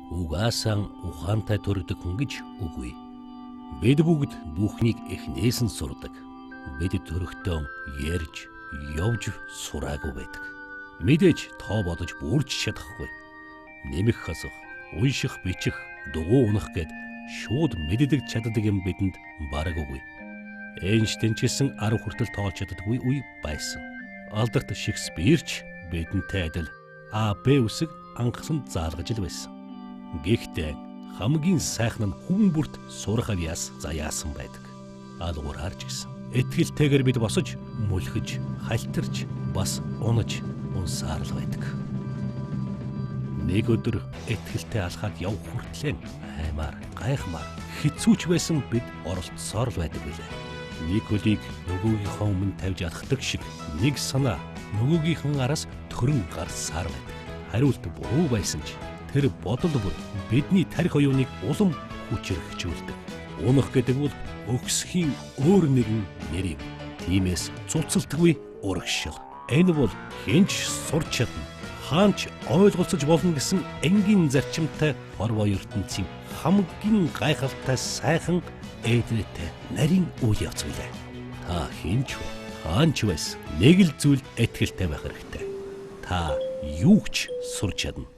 Угаасаа ухаантай төрөдөг хүн гэж үгүй. Бид бүгд бүхнийг эхнээс нь сурдаг. Бид төрөхдөө ярьж, явж сураагүй байдаг. Мэдээж тоо бодож бүрж чадахгүй. Нэмэх хасах, унших, бичих, дугуй унах гэд шууд мэддэг чаддаг юм бидэнд бараг үгүй. Эйнштейн ч гэсэн 10 хүртэл тоолж чаддаггүй үе байсан. Алдарт Шекспирч бидэнтэй адил А, Б үсэг ангасан заалгаж л байсан. Гэхдээ хамгийн сайхан нь хүн бүрт сурах авьяас заяасан байдаг. Алгуураар ч гэсэн итгэлтэйгээр бид босож, мүлхэж, халтарч, бас унаж, унсаар л байдаг. Нэг өдөр итгэлтэй алхаад явх хүртлээр аймаар, гайхмаар, хэцүүч байсан бид оролцсоор л байдаг билээ. Нэг хөлийг нөгөөгийнхөө өмнө тавьж алхдаг шиг нэг санаа нөгөөгийнхэн араас төрөн гарсаар байдаг. Хариулт буруу байсан ч тэр бодол бүр бидний тарих оюуныг улам хүчрхжүүлдэг. Унах гэдэг бол өгсхийн өөр нэгэн нэр юм. Тиймээс цуцалтгүй урагшил. Энэ бол хинч сурч чадна, хаанч ойлголцож болно гэсэн энгийн зарчимтай хорвоо ертөнцийн хамгийн гайхалтай сайхан эдрэтэй нарийн үйл явц билээ. Та хинч вэ? Хаанч байсан нэг л зүйл этгэлтэй байх хэрэгтэй. Та юу ч сурч чадна.